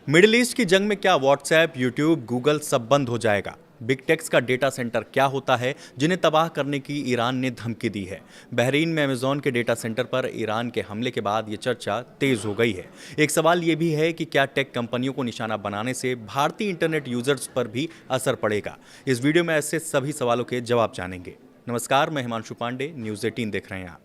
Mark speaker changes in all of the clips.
Speaker 1: Middle east की जंग में क्या व्हाट्सएप, यूट्यूब, गूगल सब बंद हो जाएगा? बिग टेक्स का डेटा सेंटर क्या होता है जिन्हें तबाह करने की ईरान ने धमकी दी है? बहरीन में अमेजॉन के डेटा सेंटर पर ईरान के हमले के बाद ये चर्चा तेज हो गई है। एक सवाल ये भी है कि क्या टेक कंपनियों को निशाना बनाने से भारतीय इंटरनेट यूजर्स पर भी असर पड़ेगा? इस वीडियो में ऐसे सभी सवालों के जवाब जानेंगे। नमस्कार, मैं हिमांशु पांडे, न्यूज़ 18 देख रहे हैं आप।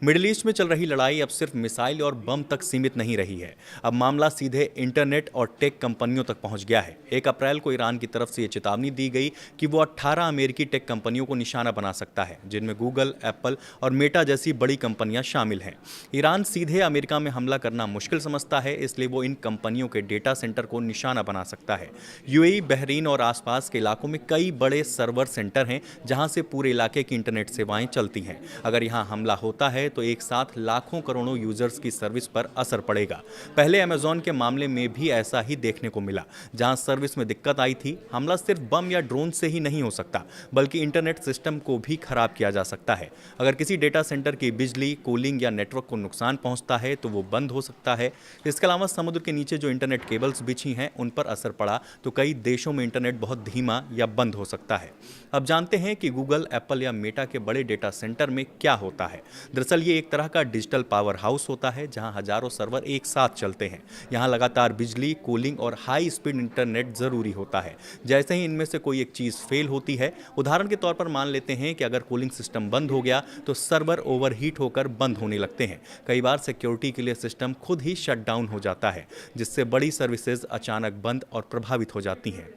Speaker 1: मिडिल ईस्ट में चल रही लड़ाई अब सिर्फ मिसाइल और बम तक सीमित नहीं रही है। अब मामला सीधे इंटरनेट और टेक कंपनियों तक पहुंच गया है। 1 अप्रैल को ईरान की तरफ से ये चेतावनी दी गई कि वो 18 अमेरिकी टेक कंपनियों को निशाना बना सकता है, जिनमें गूगल, एप्पल और मेटा जैसी बड़ी कंपनियां शामिल हैं। ईरान सीधे अमेरिका में हमला करना मुश्किल समझता है, इसलिए वो इन कंपनियों के डेटा सेंटर को निशाना बना सकता है। यूएई, बहरीन और आसपास के इलाकों में कई बड़े सर्वर सेंटर हैं जहां से पूरे इलाके की इंटरनेट सेवाएं चलती हैं। अगर यहां हमला होता है तो एक साथ लाखों करोड़ों यूजर्स की सर्विस पर असर पड़ेगा। पहले अमेजॉन के मामले में भी ऐसा ही देखने को मिला, जहां सर्विस में दिक्कत आई थी। हमला सिर्फ बम या ड्रोन से ही नहीं हो सकता, बल्कि इंटरनेट सिस्टम को भी खराब किया जा सकता है। अगर किसी डेटा सेंटर की बिजली, कूलिंग या नेटवर्क को नुकसान पहुंचता है तो वो बंद हो सकता है। इसके अलावा समुद्र के नीचे जो इंटरनेट केबल्स बिछी हैं उन पर असर पड़ा तो कई देशों में इंटरनेट बहुत धीमा या बंद हो सकता है। अब जानते हैं कि गूगल, एप्पल या मेटा के बड़े डेटा सेंटर में क्या होता है। दरअसल ये एक तरह का डिजिटल पावर हाउस होता है जहां हजारों सर्वर एक साथ चलते हैं। यहां लगातार बिजली, कूलिंग और हाई स्पीड इंटरनेट जरूरी होता है। जैसे ही इनमें से कोई एक चीज फेल होती है, उदाहरण के तौर पर मान लेते हैं कि अगर कूलिंग सिस्टम बंद हो गया तो सर्वर ओवरहीट होकर बंद होने लगते हैं। कई बार सिक्योरिटी के लिए सिस्टम खुद ही शट डाउन हो जाता है, जिससे बड़ी सर्विसेज अचानक बंद और प्रभावित हो जाती हैं।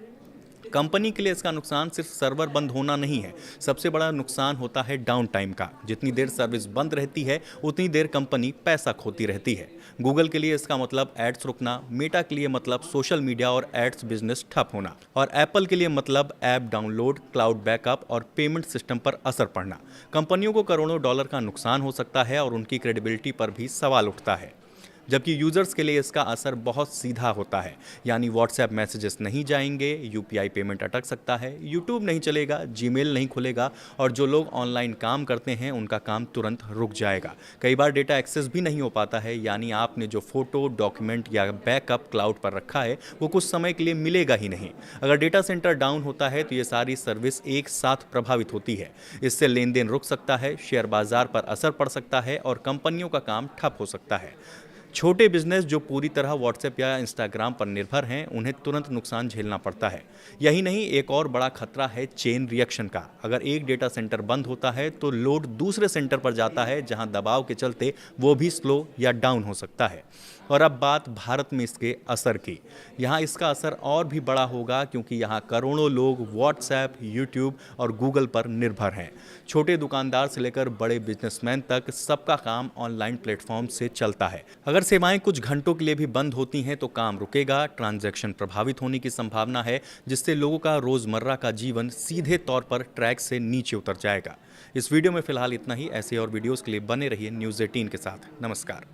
Speaker 1: कंपनी के लिए इसका नुकसान सिर्फ सर्वर बंद होना नहीं है, सबसे बड़ा नुकसान होता है डाउन टाइम का। जितनी देर सर्विस बंद रहती है उतनी देर कंपनी पैसा खोती रहती है। गूगल के लिए इसका मतलब एड्स रुकना, मेटा के लिए मतलब सोशल मीडिया और एड्स बिजनेस ठप होना, और एप्पल के लिए मतलब ऐप डाउनलोड, क्लाउड बैकअप और पेमेंट सिस्टम पर असर पड़ना। कंपनियों को करोड़ों डॉलर का नुकसान हो सकता है और उनकी क्रेडिबिलिटी पर भी सवाल उठता है। जबकि यूजर्स के लिए इसका असर बहुत सीधा होता है, यानी व्हाट्सएप मैसेजेस नहीं जाएंगे, यूपीआई पेमेंट अटक सकता है, यूट्यूब नहीं चलेगा, जीमेल नहीं खुलेगा और जो लोग ऑनलाइन काम करते हैं उनका काम तुरंत रुक जाएगा। कई बार डेटा एक्सेस भी नहीं हो पाता है, यानी आपने जो फोटो, डॉक्यूमेंट या बैकअप क्लाउड पर रखा है वो कुछ समय के लिए मिलेगा ही नहीं। अगर डेटा सेंटर डाउन होता है तो ये सारी सर्विस एक साथ प्रभावित होती है। इससे लेन देन रुक सकता है, शेयर बाजार पर असर पड़ सकता है और कंपनियों का काम ठप हो सकता है। छोटे बिजनेस जो पूरी तरह व्हाट्सएप या इंस्टाग्राम पर निर्भर हैं, उन्हें तुरंत नुकसान झेलना पड़ता है। यही नहीं, एक और बड़ा खतरा है चेन रिएक्शन का। अगर एक डेटा सेंटर बंद होता है तो लोड दूसरे सेंटर पर जाता है, जहां दबाव के चलते वो भी स्लो या डाउन हो सकता है। और अब बात भारत में इसके असर की। यहाँ इसका असर और भी बड़ा होगा, क्योंकि यहाँ करोड़ों लोग व्हाट्सएप, यूट्यूब और गूगल पर निर्भर हैं। छोटे दुकानदार से लेकर बड़े बिजनेसमैन तक सबका काम ऑनलाइन प्लेटफॉर्म से चलता है। अगर सेवाएं कुछ घंटों के लिए भी बंद होती हैं तो काम रुकेगा, ट्रांजैक्शन प्रभावित होने की संभावना है, जिससे लोगों का रोजमर्रा का जीवन सीधे तौर पर ट्रैक से नीचे उतर जाएगा। इस वीडियो में फिलहाल इतना ही। ऐसे और वीडियोस के लिए बने रहिए न्यूज़ 18 के साथ। नमस्कार।